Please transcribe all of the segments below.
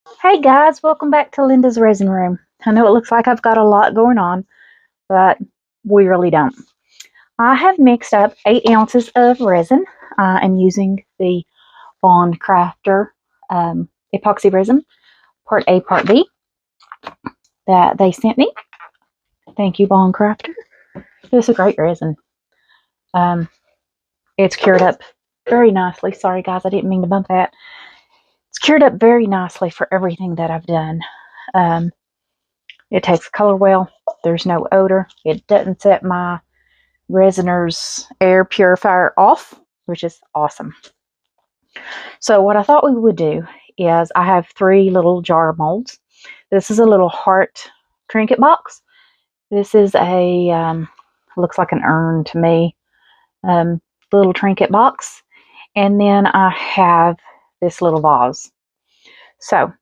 Hey guys, welcome back to Linda's Resin Room. I know it looks like I've got a lot going on, but we really don't. I have mixed up 8 ounces of resin. I am using the Bond Crafter epoxy resin, part A, part B, that they sent me. Thank you, Bond Crafter. This is a great resin. It's cured up very nicely. Sorry guys, I didn't mean to bump that. It's cured up very nicely for everything that I've done. It takes color well. There's no odor. It doesn't set my resiner's air purifier off, which is awesome. So what I thought we would do is I have 3 little jar molds. This is a little heart trinket box. This is a, looks like an urn to me, little trinket box. And then I have this little vase. So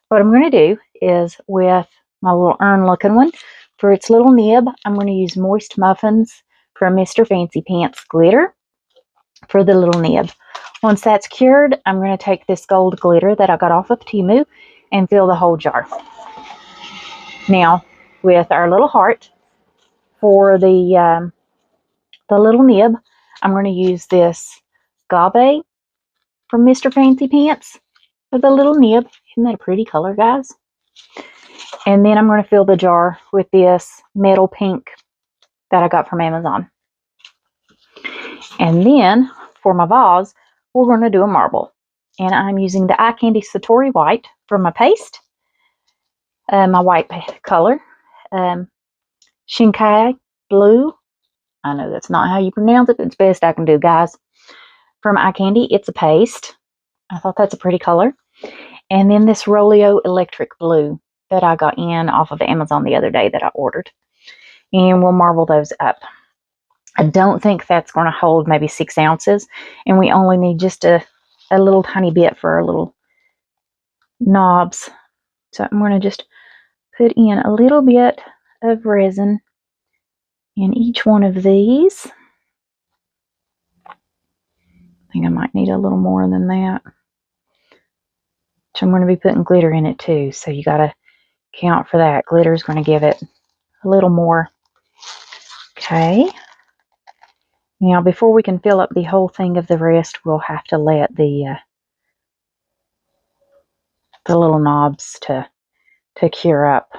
what I'm going to do is with my little urn looking one, for its little nib, I'm going to use Moist Muffins from Mr. Fancy Pants glitter for the little nib. Once that's cured, I'm going to take this gold glitter that I got off of Temu and fill the whole jar. Now, with our little heart, for the little nib, I'm going to use this Agave from Mr. Fancy Pants for the little nib. Isn't that a pretty color, guys? And then I'm going to fill the jar with this metal pink that I got from Amazon. And then for my vase, we're going to do a marble. And I'm using the Eye Candy Satori White for my paste, my white color, Shinkai Blue. I know that's not how you pronounce it, but it's best I can do, guys. From Eye Candy, it's a paste. I thought that's a pretty color. And then this Rolio Electric Blue that I got in off of Amazon the other day that I ordered. And we'll marble those up. I don't think that's going to hold maybe 6 ounces. And we only need just a little tiny bit for our little knobs. So I'm going to just put in a little bit of resin in each one of these. I think I might need a little more than that. So I'm going to be putting glitter in it too. So you got to count for that. Glitter is going to give it a little more. Okay. Now, before we can fill up the whole thing of the rest, we'll have to let the little knobs to cure up.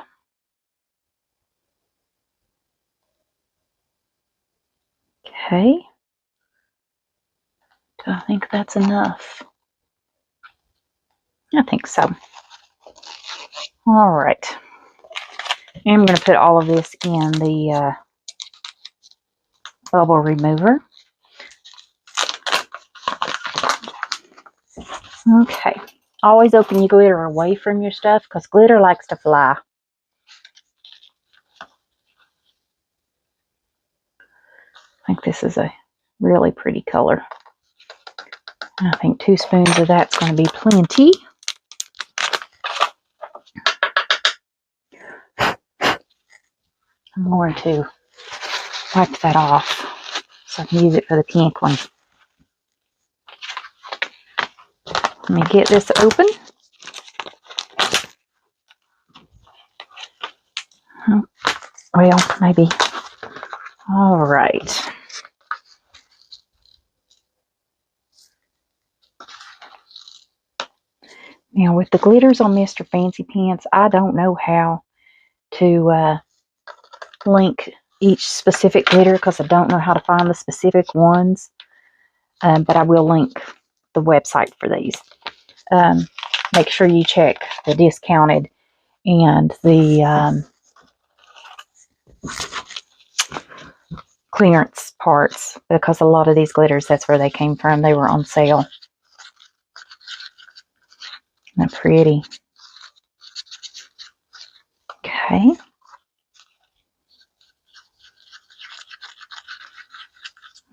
Okay. Do I think that's enough? I think so. All right. And I'm going to put all of this in the bubble remover. Okay. Always open your glitter away from your stuff because glitter likes to fly. I think this is a really pretty color. I think 2 spoons of that's going to be plenty. I'm going to wipe that off so I can use it for the pink one. Let me get this open. Well, maybe. All right. Now, with the glitters on Mr. Fancy Pants, I don't know how to link each specific glitter because I don't know how to find the specific ones. But I will link the website for these. Make sure you check the discounted and the clearance parts because a lot of these glitters, that's where they came from. They were on sale. Isn't that pretty? Okay.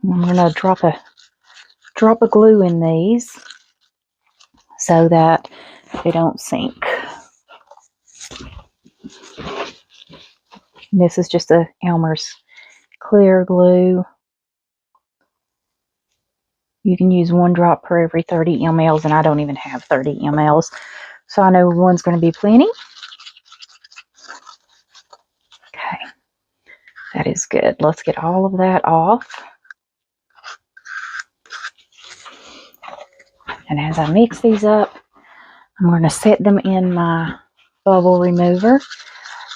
I'm going to drop a glue in these so that they don't sink. And this is just a Elmer's clear glue. You can use 1 drop per every 30 mLs, and I don't even have 30 mLs. So I know one's going to be plenty. Okay, that is good. Let's get all of that off. And as I mix these up, I'm going to set them in my bubble remover.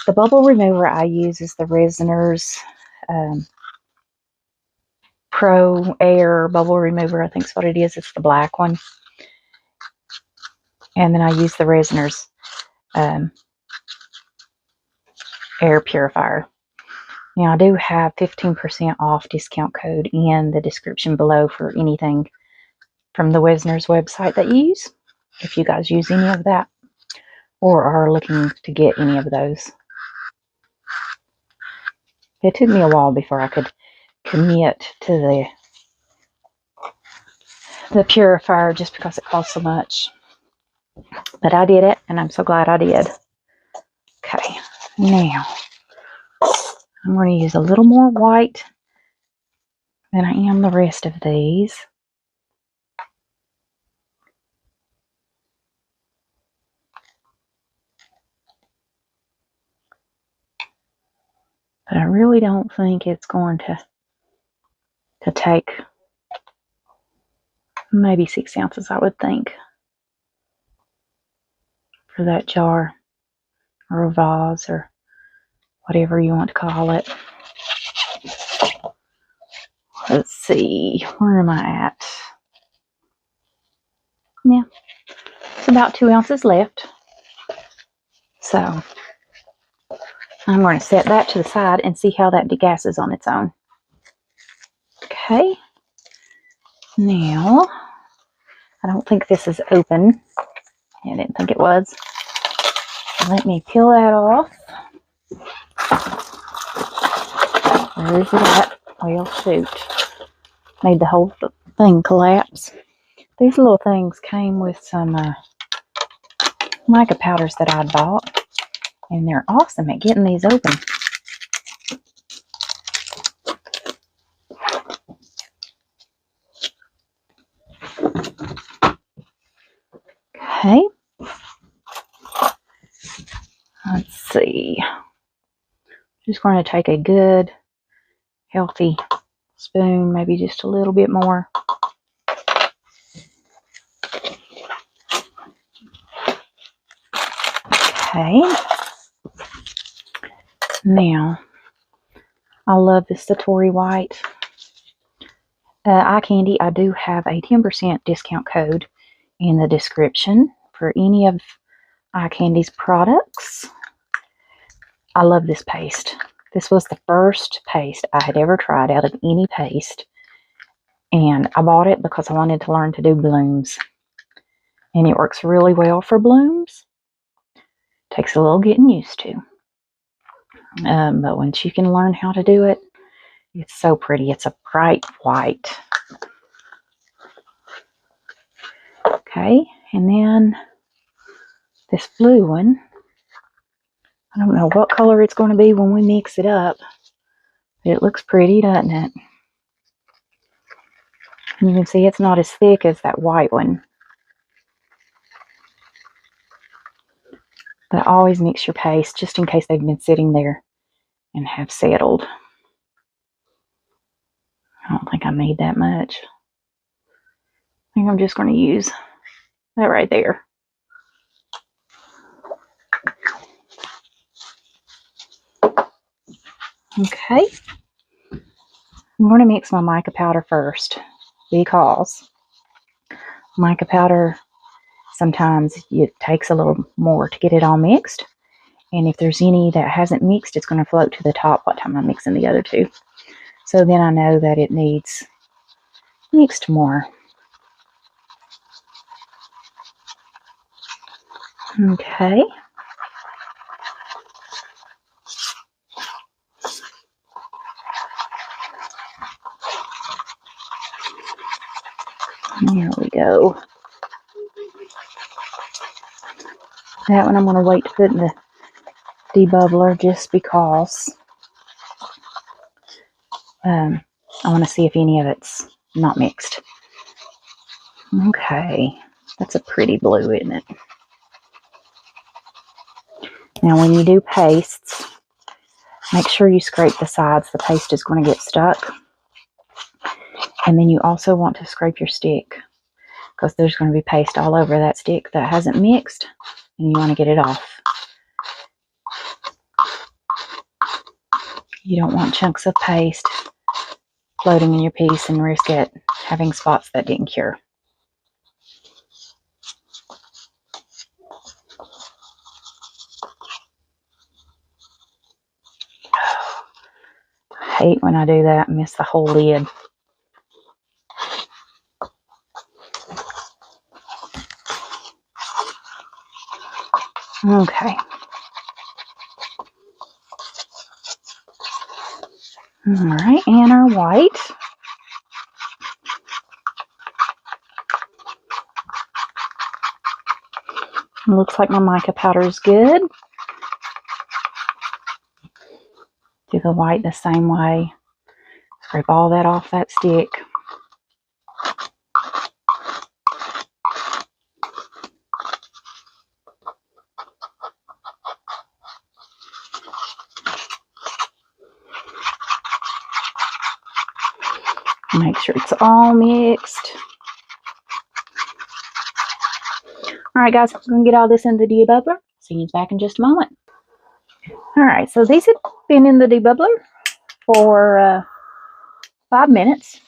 The bubble remover I use is the Resiner's Pro Air Bubble Remover. I think is what it is. It's the black one. And then I use the Resiner's Air Purifier. Now I do have 15% off discount code in the description below for anything from the Resiner's website that you use. If you guys use any of that or are looking to get any of those. It took me a while before I could commit to the purifier just because it costs so much. But I did it, and I'm so glad I did. Okay, now I'm going to use a little more white than I am the rest of these. But I really don't think it's going to take maybe 6 ounces, I would think, for that jar or a vase or whatever you want to call it. Let's see, where am I at? Yeah, it's about 2 ounces left. So I'm going to set that to the side and see how that degasses on its own. Okay, now I don't think this is open. I didn't think it was. Let me peel that off. Where is it at? Well, shoot. Made the whole thing collapse. These little things came with some mica powders that I bought. And they're awesome at getting these open. Okay. Let's see. Just going to take a good, healthy spoon, maybe just a little bit more. Okay. Now, I love this Satori White. Eye Candy, I do have a 10% discount code in the description for any of Eye Candy's products. I love this paste. This was the first paste I had ever tried out of any paste. And I bought it because I wanted to learn to do blooms. And it works really well for blooms. Takes a little getting used to. But once you can learn how to do it, it's so pretty. It's a bright white. Okay, and then this blue one. I don't know what color it's going to be when we mix it up. It looks pretty, doesn't it? You can see it's not as thick as that white one. But always mix your paste just in case they've been sitting there and have settled. I don't think I made that much. I think I'm just going to use that right there. Okay. I'm going to mix my mica powder first because mica powder, sometimes it takes a little more to get it all mixed. And if there's any that hasn't mixed, it's going to float to the top by the time I'm mixing the other two. So then I know that it needs mixed more. Okay. There we go. That one I'm going to wait to put in the debubbler just because I want to see if any of it's not mixed. Okay. That's a pretty blue, isn't it? Now when you do pastes, make sure you scrape the sides. The paste is going to get stuck. And then you also want to scrape your stick, because there's going to be paste all over that stick that hasn't mixed, and you want to get it off. You don't want chunks of paste floating in your piece and risk it having spots that didn't cure. I hate when I do that and miss the whole lid. Okay. Alright, and our white. Looks like my mica powder is good. Do the white the same way. Scrape all that off that stick. Make sure it's all mixed. Alright guys, I'm going to get all this in the debubbler. See you back in just a moment. Alright, so these have been in the debubbler for 5 minutes.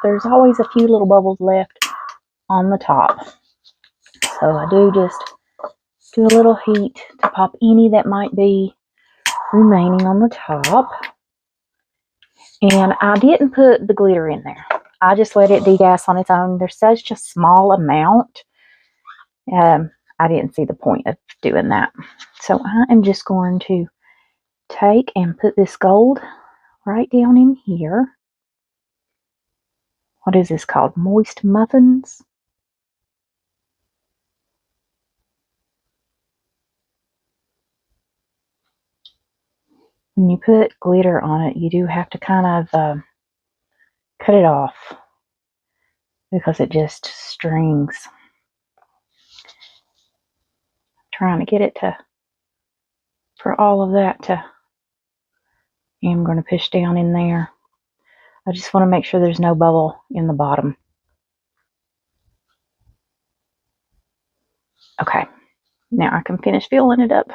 There's always a few little bubbles left on the top. So I do just do a little heat to pop any that might be remaining on the top. And I didn't put the glitter in there. I just let it degas on its own. There's such a small amount. I didn't see the point of doing that. So I am just going to take and put this gold right down in here. What is this called? Moist muffins. When you put glitter on it, you do have to kind of cut it off, because it just strings. Trying to get it to, for all of that to, I'm going to push down in there. I just want to make sure there's no bubble in the bottom. Okay, now I can finish filling it up.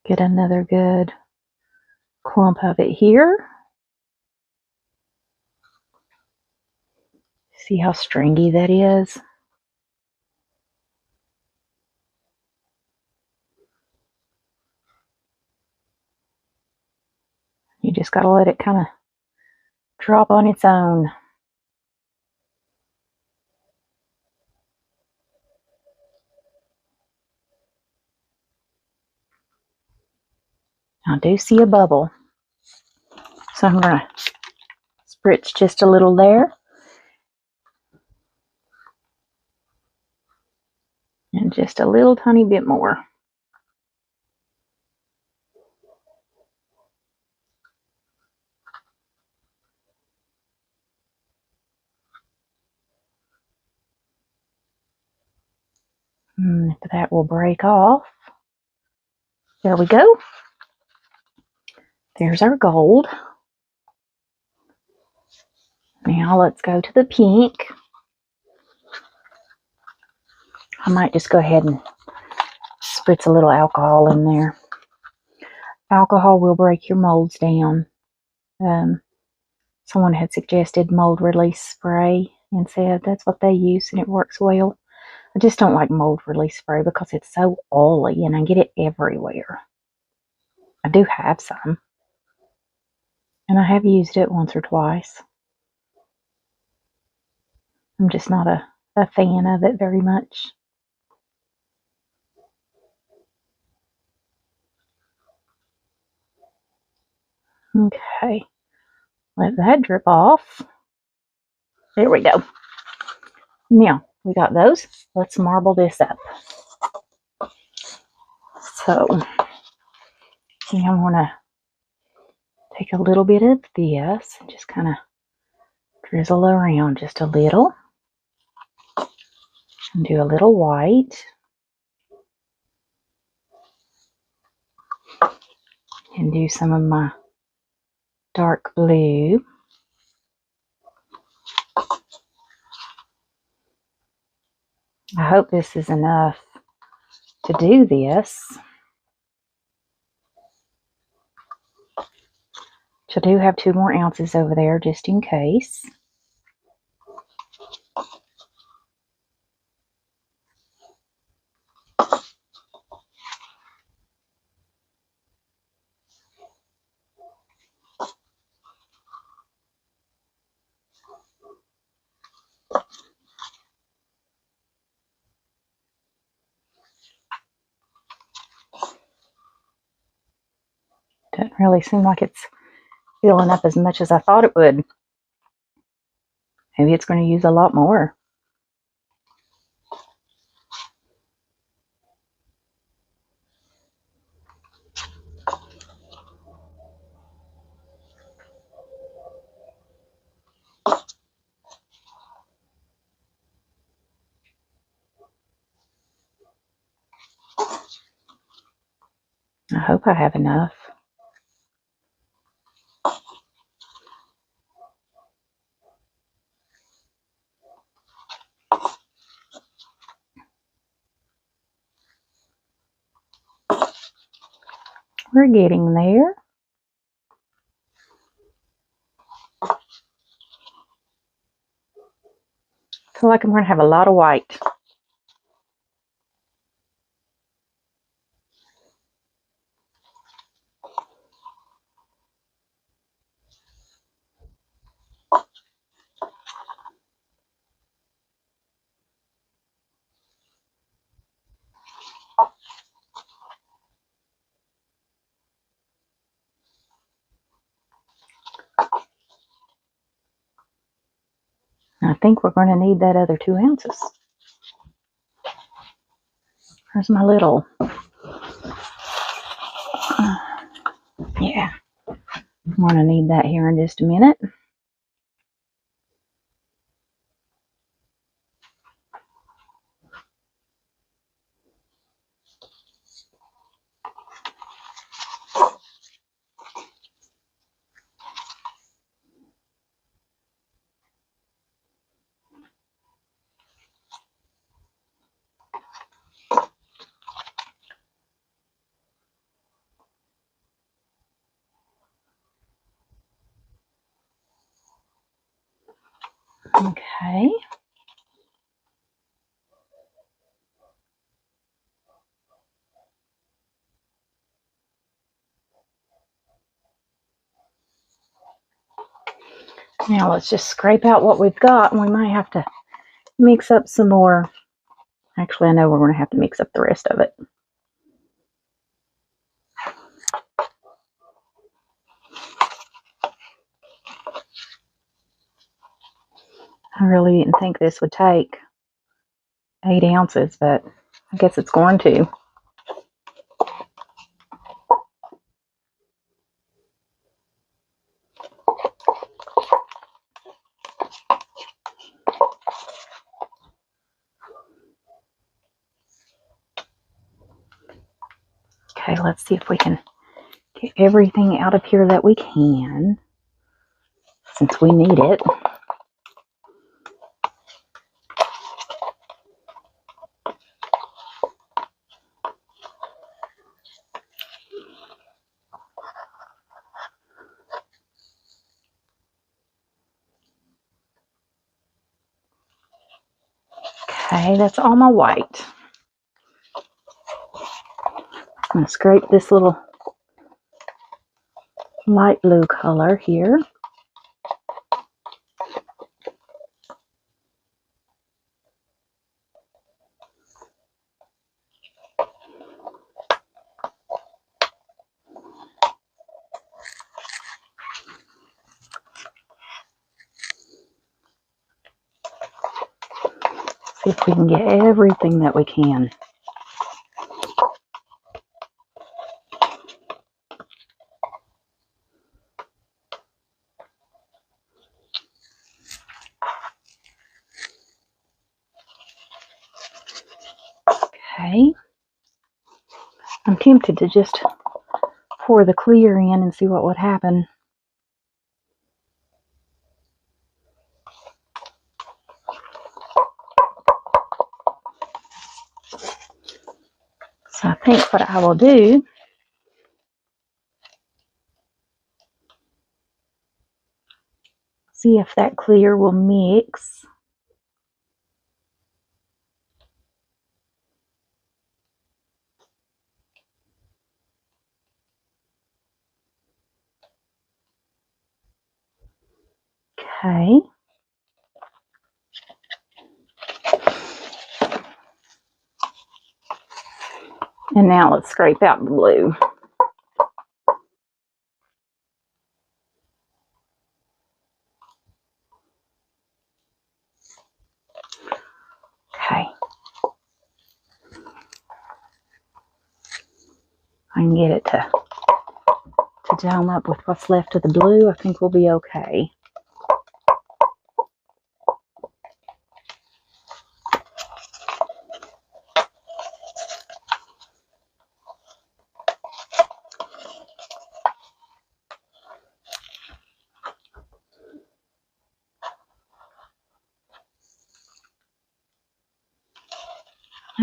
Get another good clump of it here. See how stringy that is? You just got to let it kind of drop on its own. I do see a bubble, so I'm going to spritz just a little there. And just a little tiny bit more. If that will break off. There we go. There's our gold. Now let's go to the pink. I might just go ahead and spritz a little alcohol in there. Alcohol will break your molds down. Someone had suggested mold release spray and said that's what they use and it works well. I just don't like mold release spray because it's so oily and I get it everywhere. I do have some, and I have used it once or twice. I'm just not a fan of it very much. Okay, let that drip off. There we go. Now, we got those. Let's marble this up. So, now I'm going to take a little bit of this and just kind of drizzle around just a little. And do a little white. And do some of my dark blue. I hope this is enough to do this. I do have 2 more ounces over there just in case. Doesn't really seem like it's filling up as much as I thought it would. Maybe it's going to use a lot more. I hope I have enough. We're getting there. I feel like I'm going to have a lot of white. I think we're going to need that other 2 ounces. Where's my little? Yeah, I'm going to need that here in just a minute. Okay. Now let's just scrape out what we've got, and we might have to mix up some more. Actually, I know we're going to have to mix up the rest of it. I really didn't think this would take 8 ounces, but I guess it's going to. Okay, let's see if we can get everything out of here that we can, since we need it. Okay, that's all my white. I'm going to scrape this little light blue color here. See if we can get everything that we can. Okay. I'm tempted to just pour the clear in and see what would happen. So I think what I will do see if that clear will mix. Okay. And now let's scrape out the blue. Okay. I can get it to dome up with what's left of the blue. I think we'll be okay.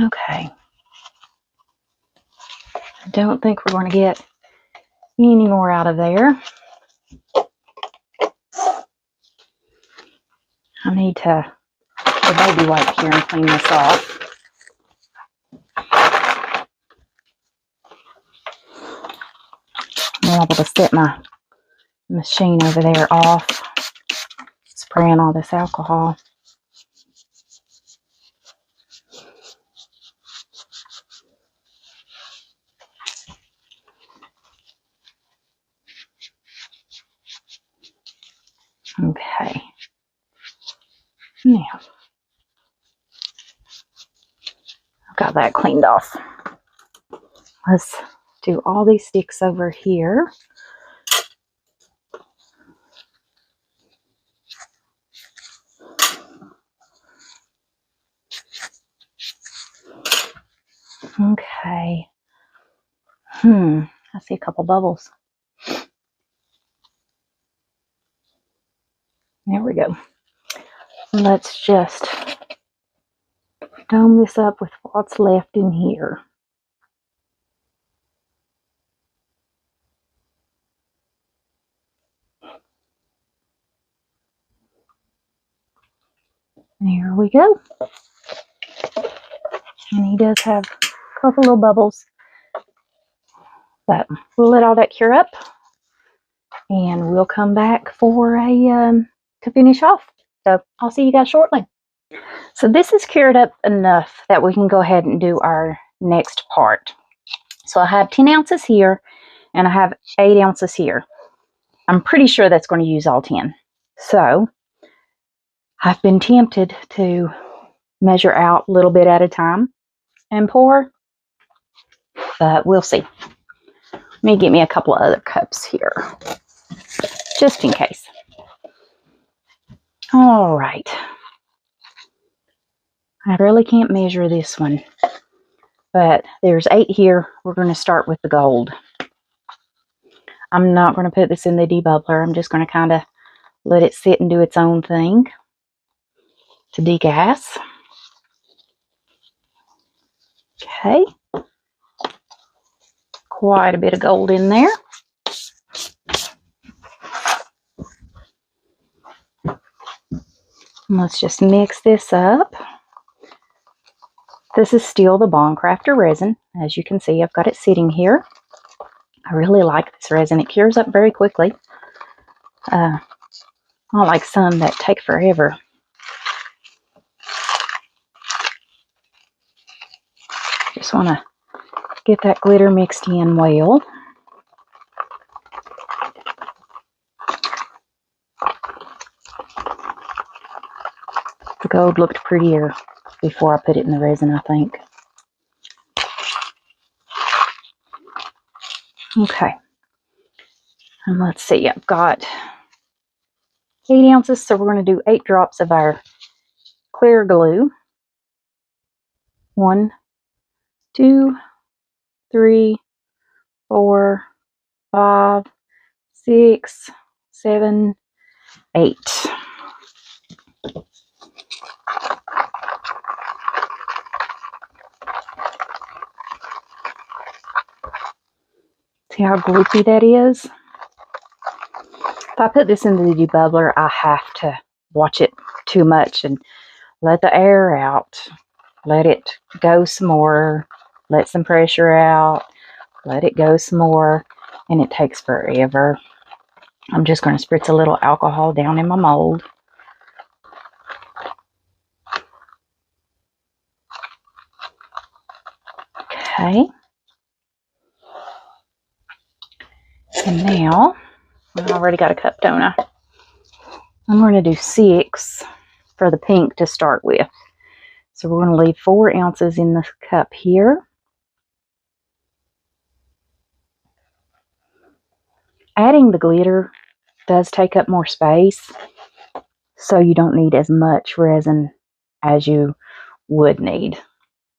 Okay. I don't think we're going to get any more out of there. I need to the baby wipe here and clean this off. I'm able to set my machine over there off, spraying all this alcohol. Okay. Now, I've got that cleaned off. Let's do all these sticks over here. Okay. I see a couple bubbles. There we go. Let's just dome this up with what's left in here. There we go. And he does have a couple little bubbles. But we'll let all that cure up. And we'll come back for to finish off. So I'll see you guys shortly. So this is cured up enough that we can go ahead and do our next part. So I have 10 ounces here and I have 8 ounces here. I'm pretty sure that's going to use all 10. So I've been tempted to measure out a little bit at a time and pour, but we'll see. Let me get me a couple of other cups here, just in case. All right. I really can't measure this one, but there's 8 here. We're going to start with the gold. I'm not going to put this in the debubbler. I'm just going to kind of let it sit and do its own thing to degas. Okay. Quite a bit of gold in there. Let's just mix this up. This is still the Bond Crafter resin. As you can see, I've got it sitting here. I really like this resin. It cures up very quickly. Not like some that take forever. Just want to get that glitter mixed in well. The gold looked prettier before I put it in the resin, I think. Okay. And let's see, I've got 8 ounces, so we're going to do 8 drops of our clear glue. 1, 2, 3, 4, 5, 6, 7, 8. See how gloopy that is? If I put this into the debubbler, I have to watch it too much and let the air out. Let it go some more. Let some pressure out. Let it go some more. And it takes forever. I'm just going to spritz a little alcohol down in my mold. Okay. And now, I already got a cup, don't I? I'm going to do 6 for the pink to start with. So we're going to leave 4 ounces in the cup here. Adding the glitter does take up more space, so you don't need as much resin as you would need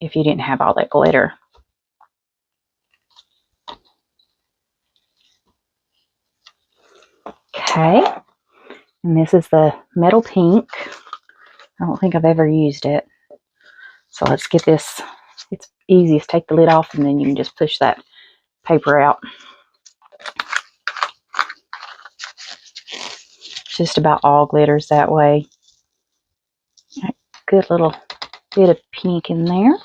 if you didn't have all that glitter. Okay, and this is the metal pink. I don't think I've ever used it. So let's get this. It's easiest. Take the lid off and then you can just push that paper out. Just about all glitters that way. Good little bit of pink in there.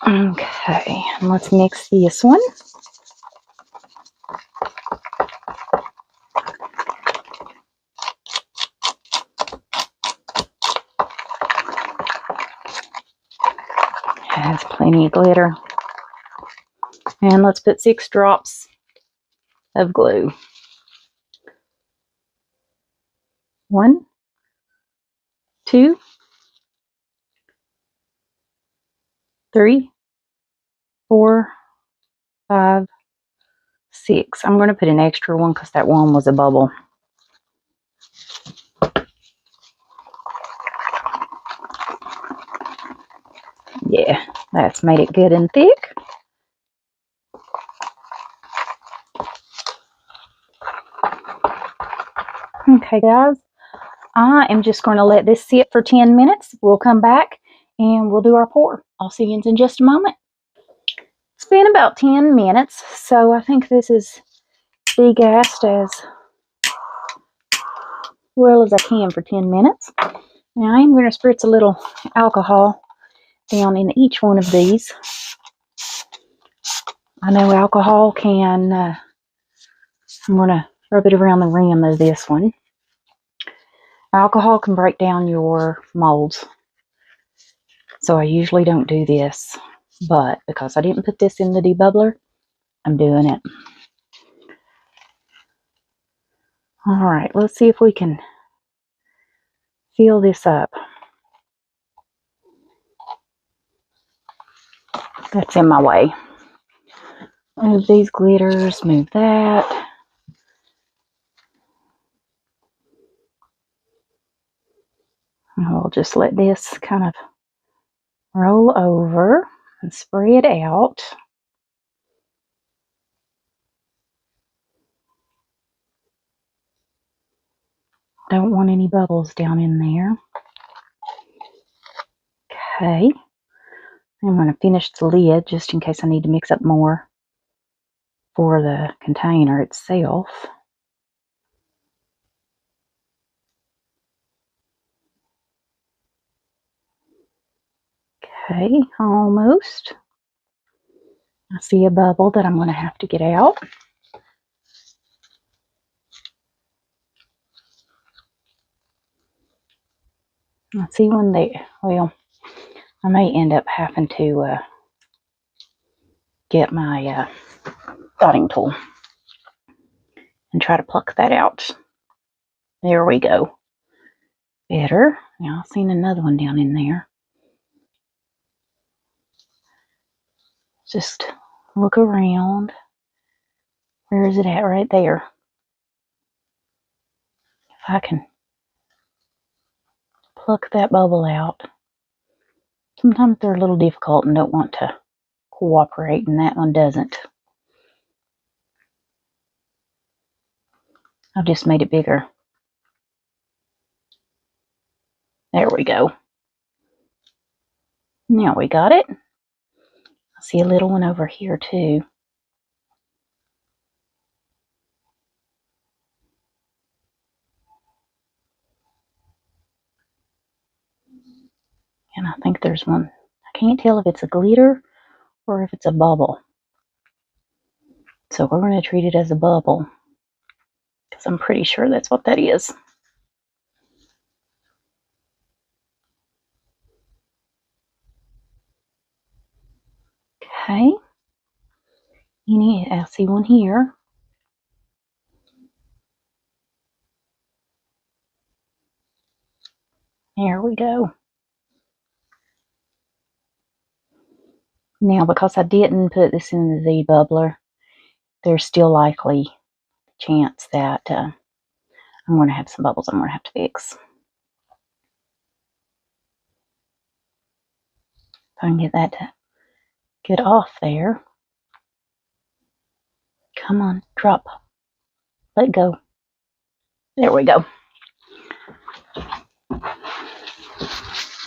Okay, and let's mix this one. Has plenty of glitter. And let's put 6 drops of glue. 1, 2, 3, 4, 5, 6. I'm going to put an extra one because that one was a bubble. Yeah, that's made it good and thick. Okay, guys, I am just going to let this sit for 10 minutes. We'll come back and we'll do our pour. I'll see you in just a moment. It's been about 10 minutes, so I think this is degassed as well as I can for 10 minutes. Now I'm going to spritz a little alcohol down in each one of these. I know alcohol can, I'm going to rub it around the rim of this one. Alcohol can break down your molds. So I usually don't do this, but because I didn't put this in the debubbler, I'm doing it. All right, let's see if we can fill this up. That's in my way. Move these glitters, move that. And we'll just let this kind of roll over and spread out. Don't want any bubbles down in there. Okay. I'm going to finish the lid just in case I need to mix up more for the container itself. Okay, almost. I see a bubble that I'm going to have to get out. I see one there. Well, I may end up having to get my dotting tool and try to pluck that out. There we go. Better. Now I've seen another one down in there. Just look around. Where is it at? Right there. If I can pluck that bubble out. Sometimes they're a little difficult and don't want to cooperate, and that one doesn't. I've just made it bigger. There we go. Now we got it. I see a little one over here too. And I think there's one. I can't tell if it's a glitter or if it's a bubble. So we're going to treat it as a bubble, because I'm pretty sure that's what that is. Okay. I see one here. There we go. Now, because I didn't put this in the bubbler, there's still likely chance that I'm going to have some bubbles I'm going to have to fix. If I can get that to get off there. Come on, drop. Let go. There we go. Let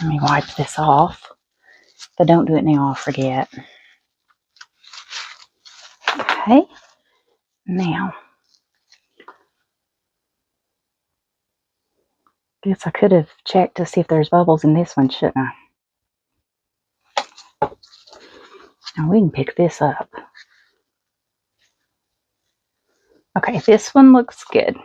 me wipe this off. If I don't do it now, I'll forget. Okay. Now, guess I could have checked to see if there's bubbles in this one, shouldn't I? Now we can pick this up. Okay, this one looks good.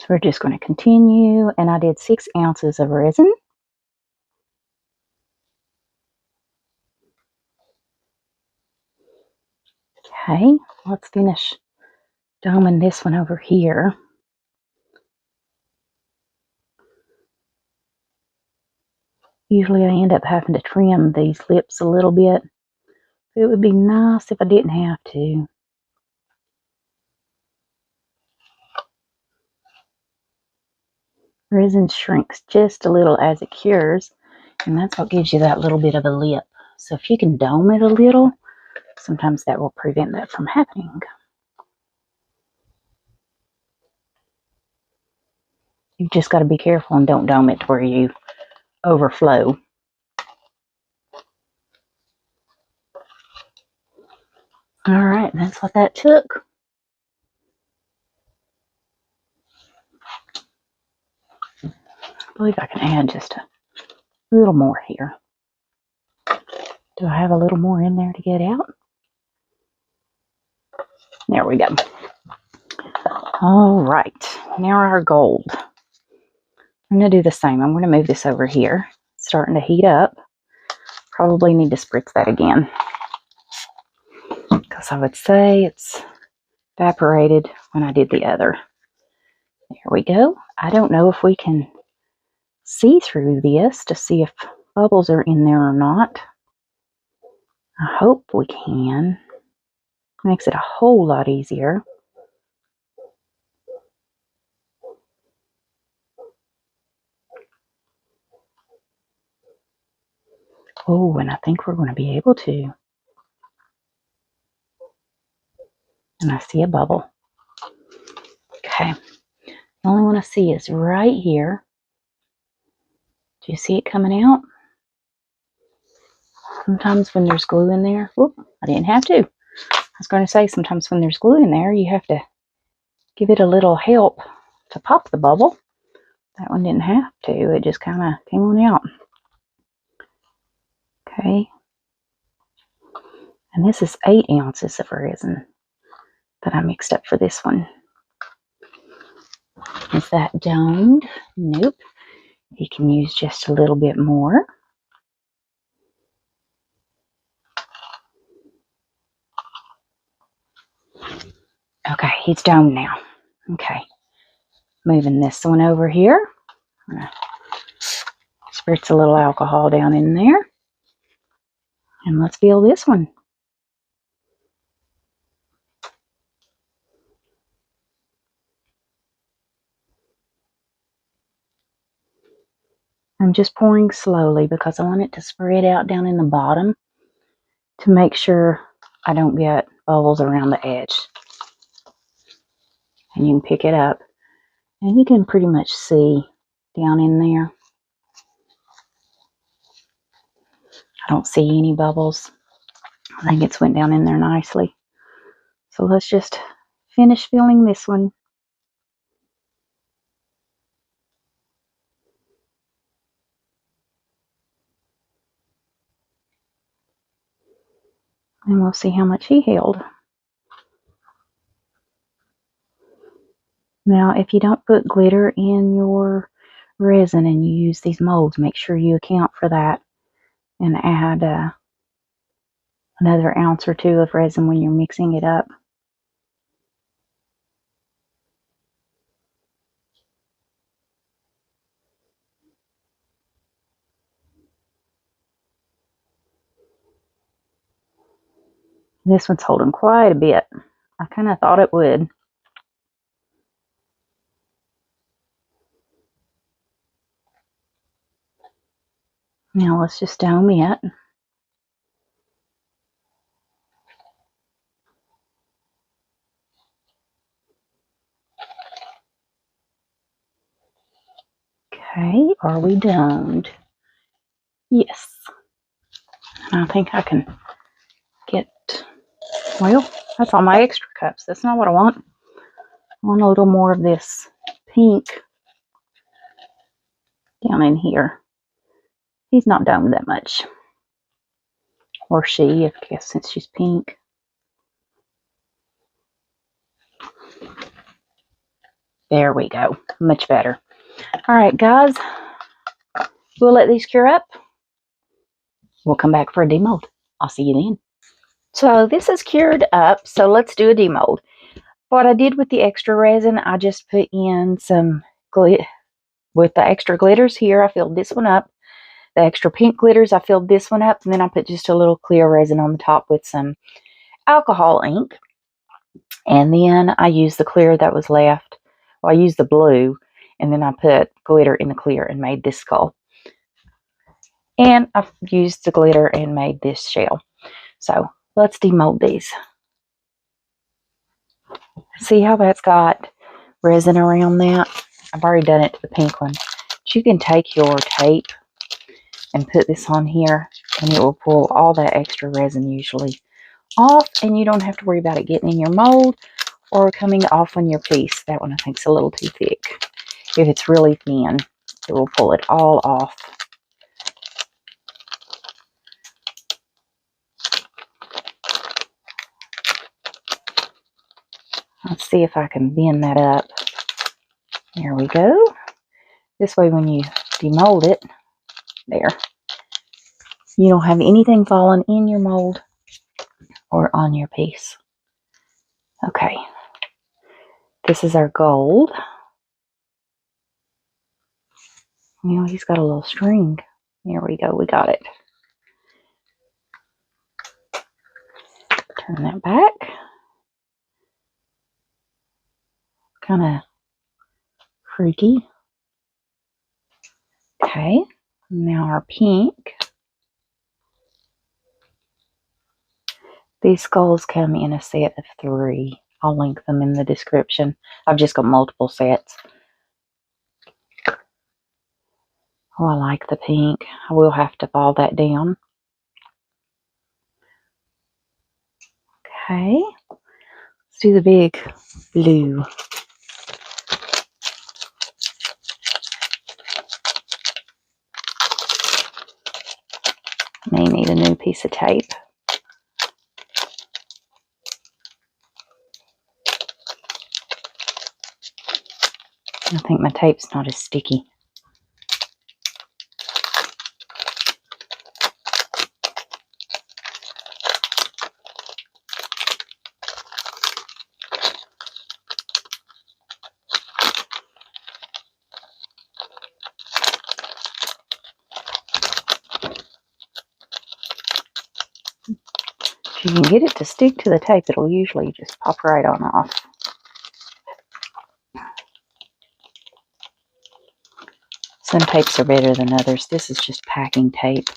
So we're just going to continue, and I did 6 ounces of resin. Okay, let's finish doming this one over here. Usually I end up having to trim these lips a little bit. It would be nice if I didn't have to. Resin shrinks just a little as it cures, and that's what gives you that little bit of a lip. So if you can dome it a little, sometimes that will prevent that from happening. You've just got to be careful and don't dome it to where you overflow. All right, that's what that took. I believe I can add just a little more here. Do I have a little more in there to get out? There we go. All right, now our gold. I'm going to do the same. I'm going to move this over here. It's starting to heat up. Probably need to spritz that again, because I would say it's evaporated when I did the other. There we go. I don't know if we can see through this to see if bubbles are in there or not. I hope we can. Makes it a whole lot easier. Oh, and I think we're going to be able to. And I see a bubble. Okay. The only one I see is right here. Do you see it coming out? Sometimes when there's glue in there, whoop, I didn't have to. I was going to say sometimes when there's glue in there, you have to give it a little help to pop the bubble. That one didn't have to. It just kind of came on out. Okay. And this is 8 ounces of resin that I mixed up for this one. Is that domed? Nope. You can use just a little bit more. Okay, it's domed now. Okay. Moving this one over here. I'm going to spritz a little alcohol down in there. And let's fill this one. I'm just pouring slowly because I want it to spread out down in the bottom to make sure I don't get bubbles around the edge. And you can pick it up and you can pretty much see down in there. I don't see any bubbles. I think it's went down in there nicely. So let's just finish filling this one. And we'll see how much he held. Now, if you don't put glitter in your resin and you use these molds, make sure you account for that and add another ounce or two of resin when you're mixing it up. This one's holding quite a bit. I kind of thought it would. Now let's just dome it. Okay, are we domed? Yes. And I think I can get, well, that's all my extra cups. That's not what I want. I want a little more of this pink down in here. He's not domed that much. Or she, I guess, since she's pink. There we go. Much better. All right, guys. We'll let these cure up. We'll come back for a demold. I'll see you then. So this is cured up, so let's do a demold. What I did with the extra resin, I just put in some glitter. With the extra glitters here, I filled this one up. The extra pink glitters, I filled this one up. And then I put just a little clear resin on the top with some alcohol ink. And then I used the clear that was left. Well, I used the blue. And then I put glitter in the clear and made this skull. And I've used the glitter and made this shell. So let's demold these. See how that's got resin around that? I've already done it to the pink one. But you can take your tape and put this on here and it will pull all that extra resin usually off, and you don't have to worry about it getting in your mold or coming off on your piece. That one I think is a little too thick. If it's really thin, it will pull it all off. Let's see if I can bend that up. There we go. This way when you demold it, there, you don't have anything falling in your mold or on your piece. Okay, this is our gold. You know, he's got a little string. There we go, we got it. Turn that back. Kind of freaky. Okay, now our pink. These skulls come in a set of 3. I'll link them in the description. I've just got multiple sets. Oh, I like the pink. I will have to ball that down. Okay, let's do the big blue. May need a new piece of tape. I think my tape's not as sticky. If you can get it to stick to the tape, it'll usually just pop right on off. Some tapes are better than others. This is just packing tape.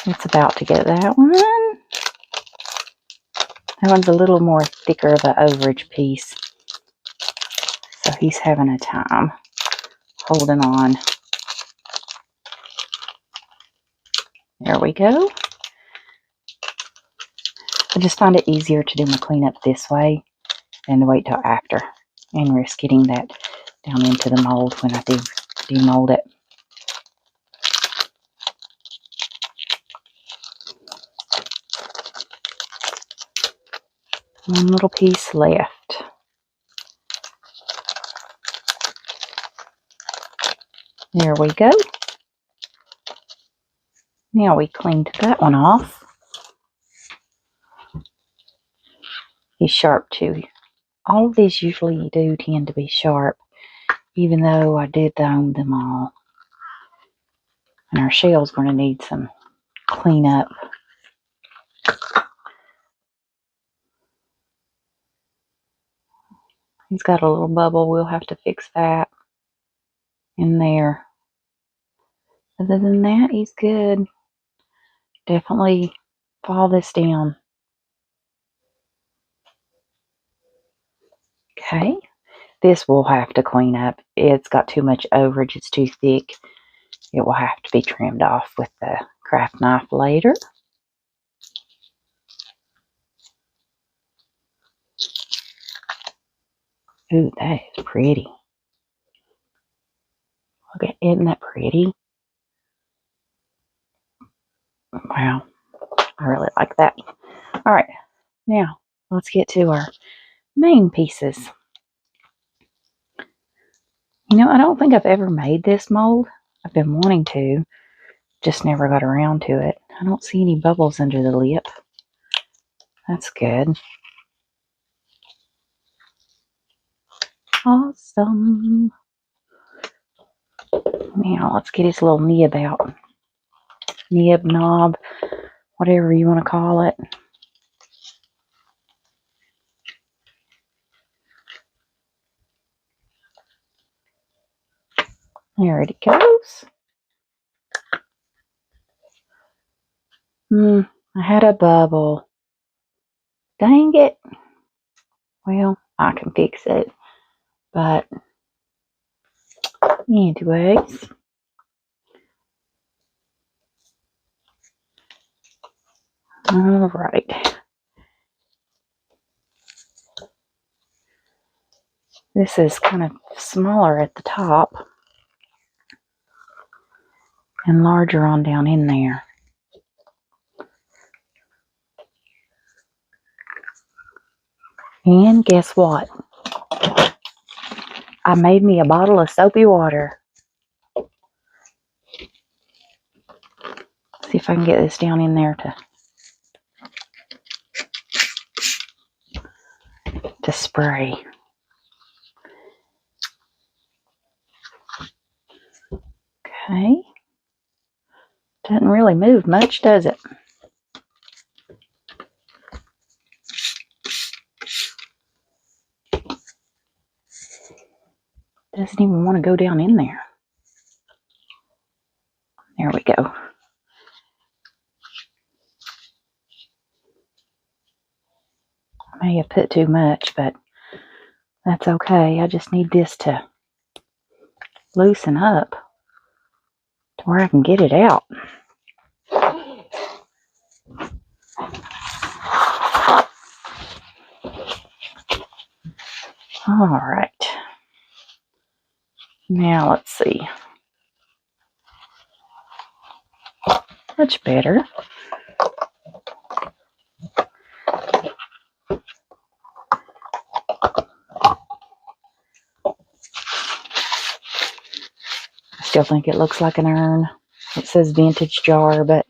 It's about to get that one. That one's a little more thicker of an overage piece. So he's having a time holding on. There we go. I just find it easier to do my cleanup this way than to wait till after and risk getting that down into the mold when I do demold it. One little piece left. There we go. Now we cleaned that one off. He's sharp too. All of these usually do tend to be sharp, even though I did dome them all. And our shell's going to need some cleanup. He's got a little bubble. We'll have to fix that in there. Other than that, he's good. Definitely fall this down. Okay. This will have to clean up. It's got too much overage. It's too thick. It will have to be trimmed off with the craft knife later. Ooh, that is pretty. Look at, isn't that pretty? Wow, I really like that. All right, now let's get to our main pieces. You know, I don't think I've ever made this mold. I've been wanting to, just never got around to it. I don't see any bubbles under the lip. That's good. Awesome. Now let's get his little nib out. Nib, knob, whatever you want to call it. There it goes. I had a bubble. Dang it. Well, I can fix it. But anyways. Alright. This is kind of smaller at the top and larger on down in there. And guess what? I made me a bottle of soapy water. See if I can get this down in there to spray. Okay. Doesn't really move much, does it? Doesn't even want to go down in there. There we go. I may have put too much, but that's okay. I just need this to loosen up to where I can get it out. All right. Now let's see. Much better. I still think it looks like an urn. It says vintage jar, but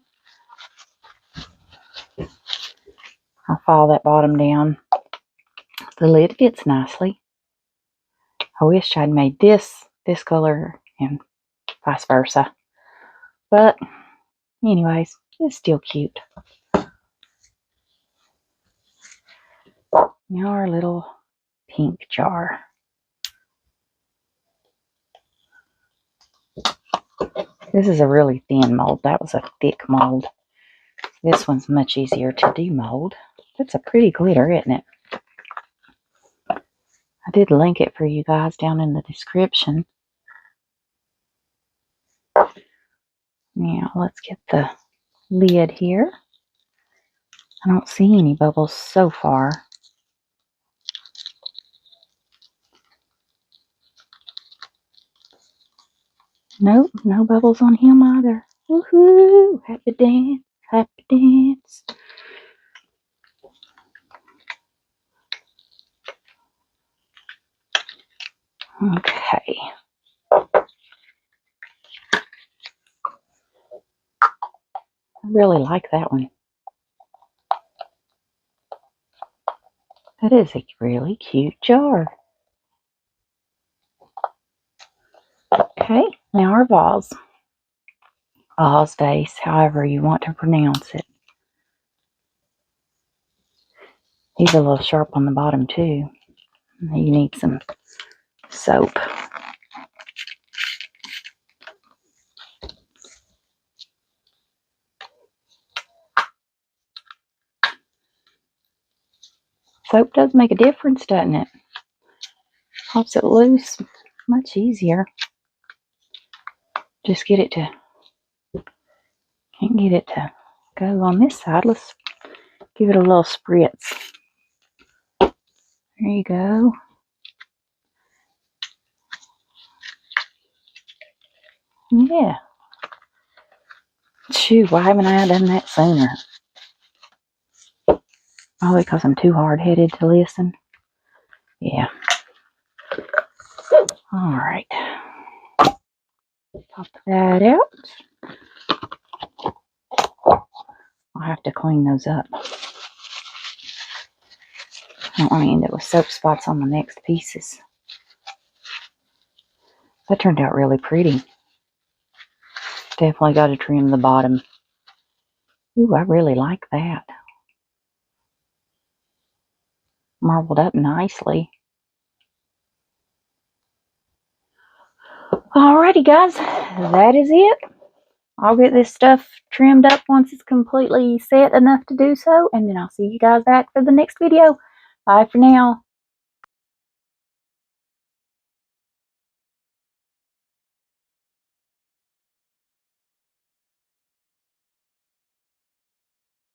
I'll file that bottom down. The lid fits nicely. I wish I'd made this color and vice versa. But anyways, it's still cute. Now our little pink jar. This is a really thin mold. That was a thick mold. This one's much easier to demold. That's a pretty glitter, isn't it? I did link it for you guys down in the description. Now let's get the lid here. I don't see any bubbles so far. Nope, no bubbles on him either. Woohoo! Happy dance, happy dance. Okay. I really like that one. That is a really cute jar. Okay, now our vase. Vase, however you want to pronounce it. He's a little sharp on the bottom too. You need some soap. Soap does make a difference, doesn't it? Helps it loose much easier. Just get it to, can't get it to go on this side. Let's give it a little spritz. There you go. Yeah. Shoot, why haven't I done that sooner? Probably because I'm too hard-headed to listen. Yeah. Alright. Pop that out. I'll have to clean those up. I don't want to end up with soap spots on the next pieces. That turned out really pretty. Definitely got to trim the bottom. Ooh, I really like that. Marbled up nicely. Alrighty guys, that is it. I'll get this stuff trimmed up once it's completely set enough to do so, and then I'll see you guys back for the next video. Bye for now.